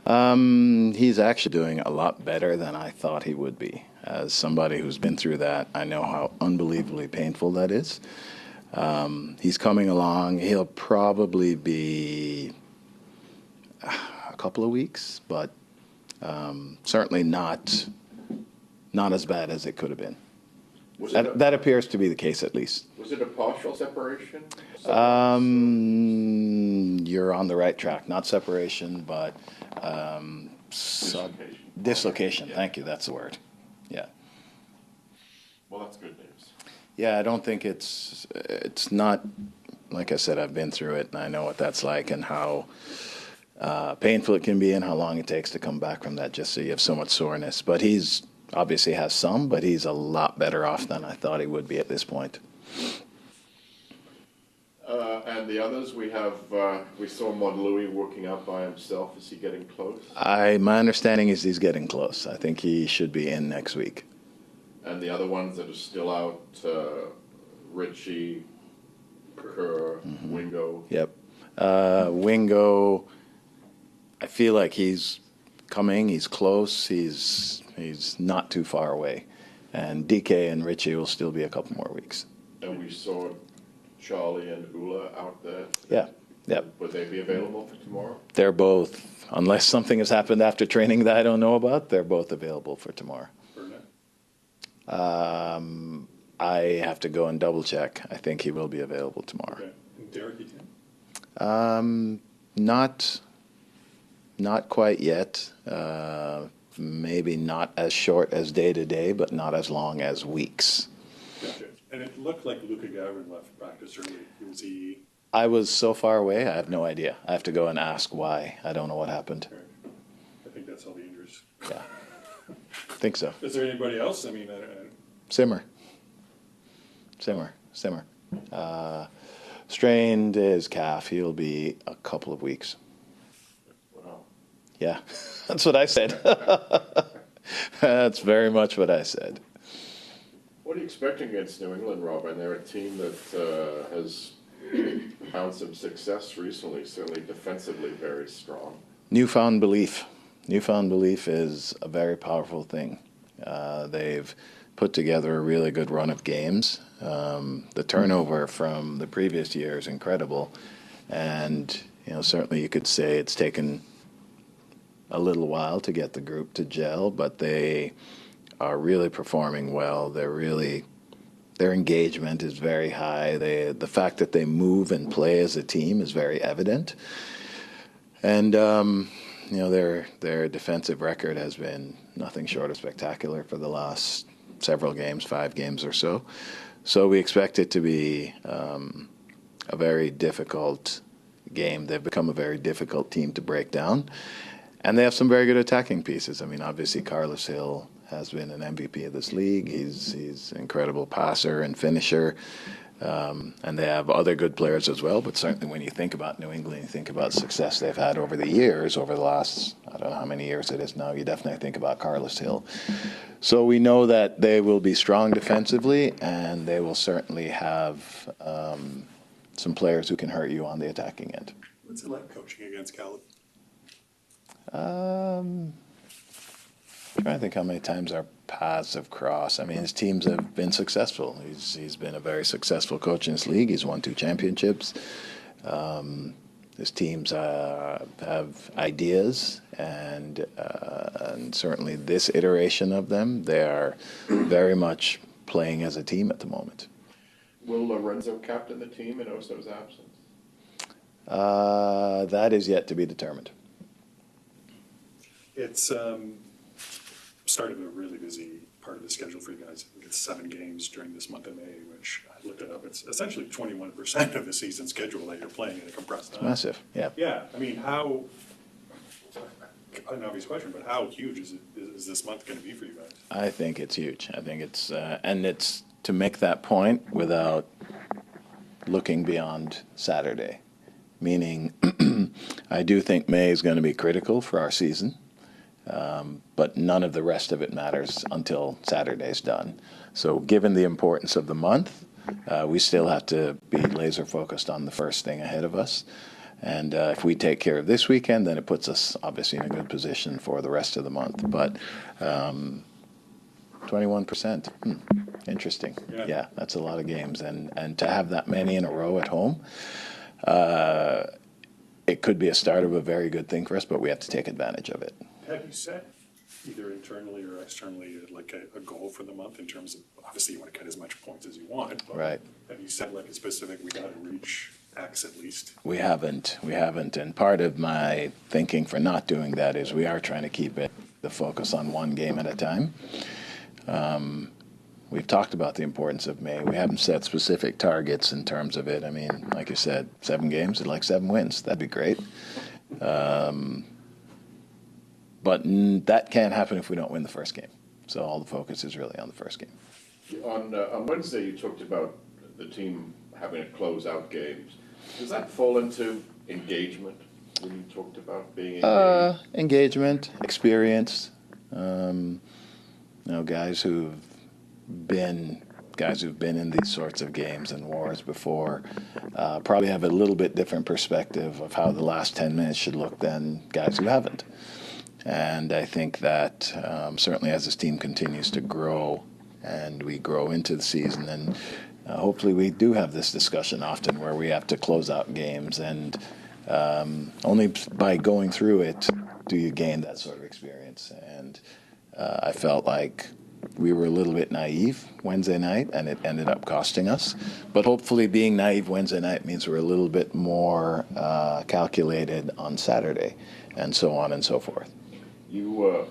He's actually doing a lot better than I thought he would be. As somebody who's been through that, I know how unbelievably painful that is. He's coming along. He'll probably be a couple of weeks, but certainly not as bad as it could have been. That appears to be the case, at least. Was it a partial separation? You're on the right track. Not separation, but dislocation. Thank you. That's the word. Yeah. Well, that's good news. Yeah, I don't think it's not, like I said, I've been through it, and I know what that's like and how painful it can be and how long it takes to come back from that, just so you have so much soreness. But he's obviously has some, but he's a lot better off than I thought he would be at this point. And the others, we saw Modlouis working out by himself. Is he getting close? My understanding is he's getting close. I think he should be in next week. And the other ones that are still out, Richie, Kerr, Wingo. Yep. Wingo, I feel like he's coming. He's close. He's not too far away. And DK and Richie will still be a couple more weeks. And we saw Charlie and Ula out there. Yeah. Yep. Would they be available for tomorrow? They're both, unless something has happened after training that I don't know about, they're both available for tomorrow. I have to go and double check. I think he will be available tomorrow. Okay. And Derek, you can? Not quite yet. Maybe not as short as day to day, but not as long as weeks. Gotcha. And it looked like Luca Gavin left practice early. Was he? I was so far away, I have no idea. I have to go and ask why. I don't know what happened. I think that's all the injuries. Yeah, I think so. Is there anybody else? I mean, Simmer. Strained his calf. He'll be a couple of weeks. Wow. Yeah, that's what I said. That's very much what I said. What are you expecting against New England, Robin? They're a team that has found some success recently, certainly defensively very strong. Newfound belief. Newfound belief is a very powerful thing. They've put together a really good run of games. The turnover from the previous year is incredible. And, certainly you could say it's taken a little while to get the group to gel, but they are really performing well. Their engagement is very high. The fact that they move and play as a team is very evident. And, their defensive record has been nothing short of spectacular for the last several games, 5 games or so. So we expect it to be a very difficult game. They've become a very difficult team to break down. And they have some very good attacking pieces. I mean, obviously, Carlos Hill has been an MVP of this league. He's an incredible passer and finisher. And they have other good players as well. But certainly when you think about New England, you think about success they've had over the years, over the last, I don't know how many years it is now, you definitely think about Carlos Hill. So we know that they will be strong defensively, and they will certainly have some players who can hurt you on the attacking end. what's it like coaching against Caleb? I'm trying to think how many times our paths have crossed. I mean, his teams have been successful. He's been a very successful coach in this league. He's won 2 championships. His teams have ideas, and certainly this iteration of them, they are very much playing as a team at the moment. Will Lorenzo captain the team in Oso's absence? That is yet to be determined. It's started a really busy part of the schedule for you guys. I think it's 7 games during this month of May, which I looked it up. It's essentially 21% of the season schedule that you're playing in a compressed time. Massive, yeah. Yeah, I mean, how, an obvious question, but how huge is this month going to be for you guys? I think it's huge. I think it's, and it's to make that point without looking beyond Saturday, meaning I do think May is going to be critical for our season. But none of the rest of it matters until Saturday's done. So given the importance of the month, we still have to be laser focused on the first thing ahead of us. And if we take care of this weekend, then it puts us obviously in a good position for the rest of the month. But 21%, interesting. Yeah, that's a lot of games. And to have that many in a row at home, it could be a start of a very good thing for us, but we have to take advantage of it. Have you set, either internally or externally, like a goal for the month in terms of, obviously you want to get as much points as you want, but Right. have you set like a specific, we got to reach X at least? We haven't. And part of my thinking for not doing that is we are trying to keep the focus on one game at a time. We've talked about the importance of May. We haven't set specific targets in terms of it. I mean, like you said, 7 games, I'd like 7 wins. That'd be great. But that can't happen if we don't win the first game. So all the focus is really on the first game. On Wednesday, you talked about the team having to close out games. Does that fall into engagement when you talked about being engaged? Engagement, experience. Guys who've been in these sorts of games and wars before probably have a little bit different perspective of how the last 10 minutes should look than guys who haven't. And I think that certainly as this team continues to grow and we grow into the season, and hopefully we do have this discussion often where we have to close out games, and only by going through it do you gain that sort of experience. And I felt like we were a little bit naive Wednesday night, and it ended up costing us. But hopefully being naive Wednesday night means we're a little bit more calculated on Saturday, and so on and so forth. You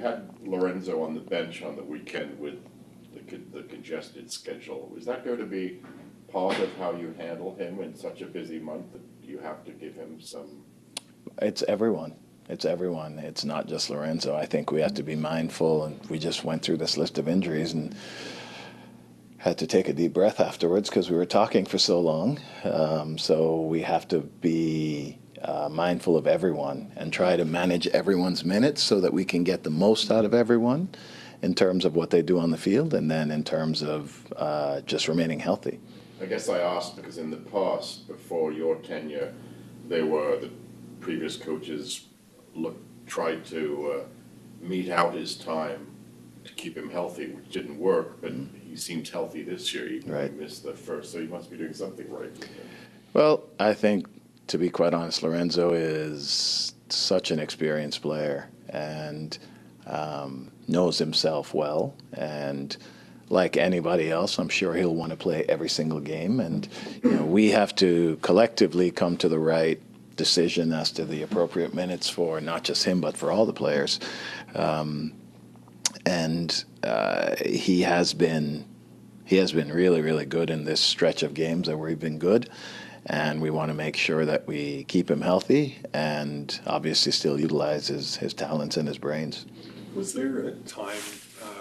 had Lorenzo on the bench on the weekend with the congested schedule. Is that going to be part of how you handle him in such a busy month that you have to give him some? It's everyone. It's not just Lorenzo. I think we have to be mindful, and we just went through this list of injuries and had to take a deep breath afterwards because we were talking for so long. So we have to be mindful of everyone and try to manage everyone's minutes so that we can get the most out of everyone in terms of what they do on the field, and then in terms of just remaining healthy. I guess I asked because in the past, before your tenure, the previous coaches tried to mete out his time to keep him healthy, which didn't work, but he seemed healthy this year. He missed the first, so he must be doing something right. Well, I think, to be quite honest, Lorenzo is such an experienced player and knows himself well. And like anybody else, I'm sure he'll want to play every single game. And we have to collectively come to the right decision as to the appropriate minutes for not just him, but for all the players. He has been really, really good in this stretch of games that we've been good. And we want to make sure that we keep him healthy and obviously still utilize his talents and his brains. Was there a time,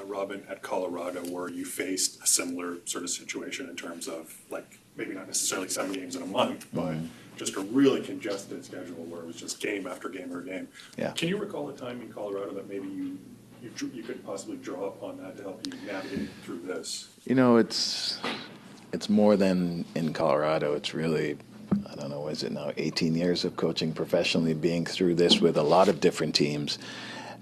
Robin, at Colorado where you faced a similar sort of situation in terms of, like, maybe not necessarily 7 games in a month, but just a really congested schedule where it was just game after game or game? Yeah. Can you recall a time in Colorado that maybe you could possibly draw upon that to help you navigate through this? It's more than in Colorado. It's really, I don't know, is it now 18 years of coaching professionally, being through this with a lot of different teams.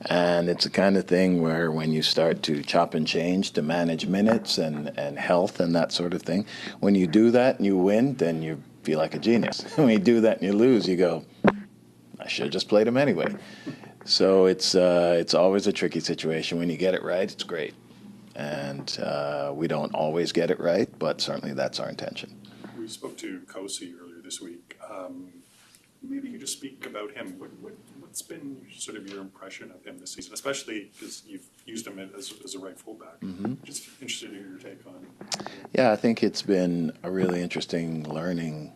And it's the kind of thing where when you start to chop and change to manage minutes and health and that sort of thing, when you do that and you win, then you feel like a genius. When you do that and you lose, you go, I should have just played him anyway. So it's always a tricky situation. When you get it right, it's great. And we don't always get it right, but certainly that's our intention. We spoke to Kosi earlier this week. Maybe you could just speak about him. What's been sort of your impression of him this season, especially because you've used him as a right fullback? Just interested in your take on it. Yeah, I think it's been a really interesting learning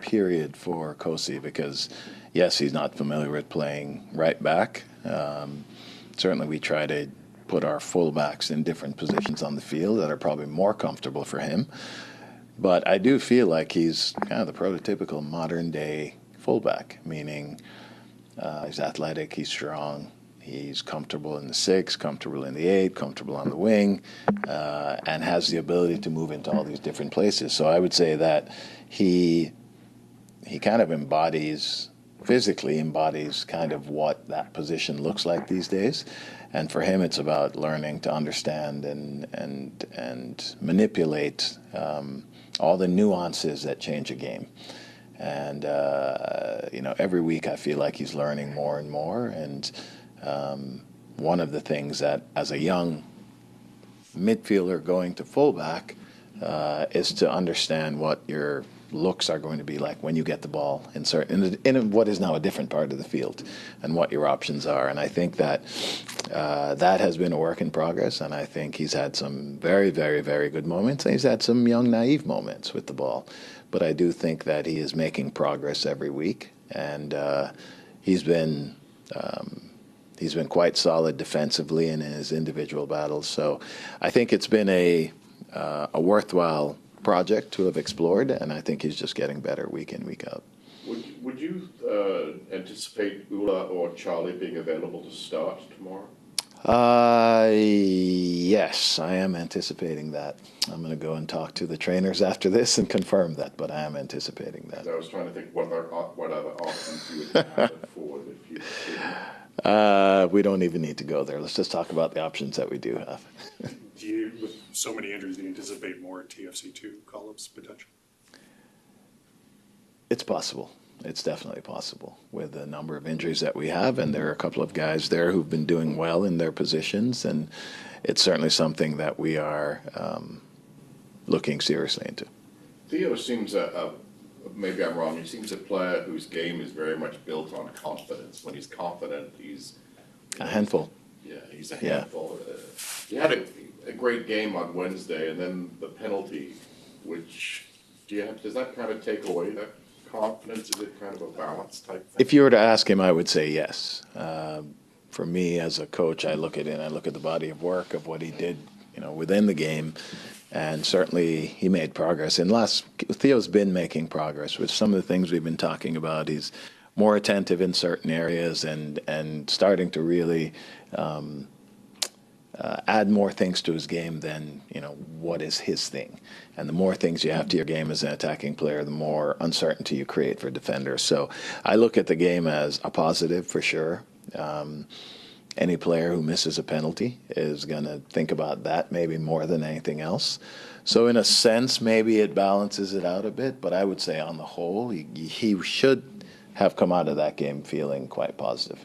period for Kosi because, yes, he's not familiar with playing right back. Certainly we try to put our fullbacks in different positions on the field that are probably more comfortable for him. But I do feel like he's kind of the prototypical modern-day fullback, meaning he's athletic, he's strong, he's comfortable in the 6, comfortable in the 8, comfortable on the wing, and has the ability to move into all these different places. So I would say that he he kind of physically embodies kind of what that position looks like these days. And for him, it's about learning to understand and manipulate all the nuances that change a game. And every week I feel like he's learning more and more. And one of the things that, as a young midfielder going to fullback, is to understand what your looks are going to be like when you get the ball in what is now a different part of the field, and what your options are. And I think that that has been a work in progress, and I think he's had some very, very, very good moments, and he's had some young, naive moments with the ball. But I do think that he is making progress every week, and he's been quite solid defensively and in his individual battles. So I think it's been a worthwhile project to have explored, and I think he's just getting better week in, week out. Would you anticipate Ula or Charlie being available to start tomorrow? Yes, I am anticipating that. I'm going to go and talk to the trainers after this and confirm that, but I am anticipating that. I was trying to think what other options you would have forward if you didn't. We don't even need to go there. Let's just talk about the options that we do have. Do you, with so many injuries, do you anticipate more TFC2 call-ups potentially? It's possible. It's definitely possible with the number of injuries that we have, and there are a couple of guys there who've been doing well in their positions, and it's certainly something that we are looking seriously into. Theo seems maybe I'm wrong, he seems a player whose game is very much built on confidence. When he's confident, he's a handful. Yeah, he's a handful. He had a great game on Wednesday, and then the penalty, which does that kind of take away that confidence? Is it kind of a balance type thing? If you were to ask him, I would say yes. For me, as a coach, I look at it and I look at the body of work of what he did, within the game, and certainly he made progress. And Theo's been making progress with some of the things we've been talking about. He's more attentive in certain areas and starting to really add more things to his game than what is his thing. And the more things you have to your game as an attacking player, the more uncertainty you create for defenders. So I look at the game as a positive for sure. Any player who misses a penalty is going to think about that maybe more than anything else. So in a sense, maybe it balances it out a bit, but I would say on the whole, he should have come out of that game feeling quite positive.